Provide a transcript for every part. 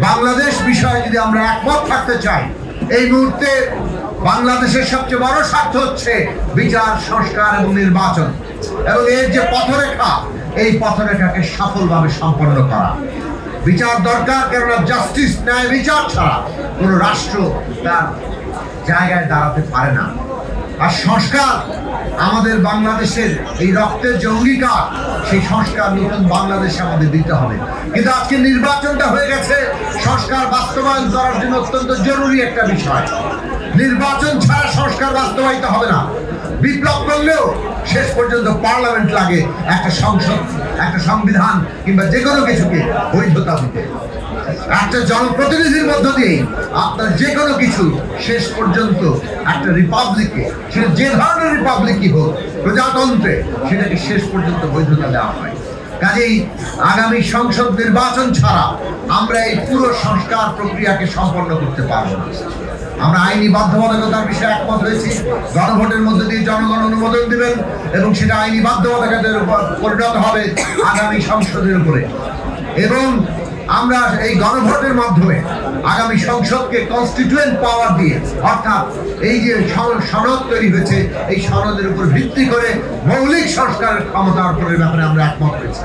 বাংলাদেশ বিষয়ে যদি আমরা একমত থাকতে চাই, এই মুহূর্তে বাংলাদেশের সবচেয়ে বড় স্বার্থ হচ্ছে বিচার, সংস্কার এবং নির্বাচন, এবং এর যে পথরেখা, এই পথরেখাকে সফলভাবে সম্পন্ন করা। বিচার দরকার, কেননা জাস্টিস, ন্যায় বিচার ছাড়া কোনো রাষ্ট্র তার জায়গায় দাঁড়াতে পারে না। আর সংস্কার, আমাদের বাংলাদেশের এই রক্তের যে অঙ্গীকার, সেই সংস্কার নতুন বাংলাদেশে আমাদের দিতে হবে। কিন্তু আজকে নির্বাচনটা হয়ে গেছে সংস্কার বাস্তবায়ন করার জন্য অত্যন্ত জরুরি একটা বিষয়। নির্বাচন ছাড়া সংস্কার বাস্তবায়িত হবে না। বিপ্লব করলেও শেষ পর্যন্ত পার্লামেন্ট লাগে, একটা সংসদ, একটা সংবিধান কিংবা যে কোনো কিছুকে বৈধতা দিতে। একটা জনপ্রতিনিধির মধ্য দিয়ে আপনার যে কোনো কিছু শেষ পর্যন্ত একটা রিপাবলিকে, সেটা যে ধরনের রিপাবলিকই হোক, প্রজাতন্ত্রে, সেটাকে শেষ পর্যন্ত বৈধতা দেওয়া হয়। কাজেই আগামী সংসদ নির্বাচন ছাড়া আমরা এই পুরো সংস্কার প্রক্রিয়াকে সম্পন্ন করতে পারব না। আমরা আইনি বাধ্যবাধকতার বিষয়ে একমত হয়েছি। গণভোটের মধ্যে দিয়ে জনগণ অনুমোদন দিবেন এবং সেটা আইনি বাধ্যবাধকতার উপর পরিণত হবে আগামী সংসদের উপরে। এবং আমরা এই গণভোটের মাধ্যমে আগামী সংসদকে কনস্টিটিউয়েন্ট পাওয়ার দিয়ে, অর্থাৎ এই যে সনদ তৈরি হয়েছে, এই সনদের উপর ভিত্তি করে মৌলিক সংস্কারের ক্ষমতা অর্জনের ব্যাপারে আমরা একমত হয়েছি।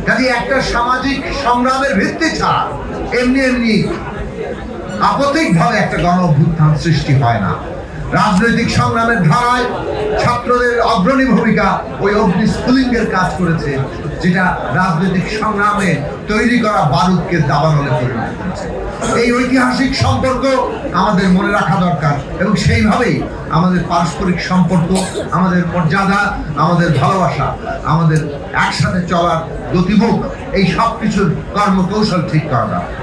কাজে একটা সামাজিক সংগ্রামের ভিত্তি ছাড়া এমনি এমনি আপত্তিকভাবে একটা গণ অভ্যুত্থান সৃষ্টি হয় না। রাজনৈতিক সংগ্রামের ধারায় ছাত্রদের অগ্রণী ভূমিকা ওই অগ্নি স্ফুলিঙ্গের কাজ করেছে, যেটা রাজনৈতিক সংগ্রামে তৈরি করা বারুদকে দাবানলে পরিণত করেছে। এই ঐতিহাসিক সম্পর্ক আমাদের মনে রাখা দরকার, এবং সেইভাবেই আমাদের পারস্পরিক সম্পর্ক, আমাদের মর্যাদা, আমাদের ভালোবাসা, আমাদের একসাথে চলার গতিমুখ, এই সব কিছুর কর্মকৌশল ঠিক করা দরকার।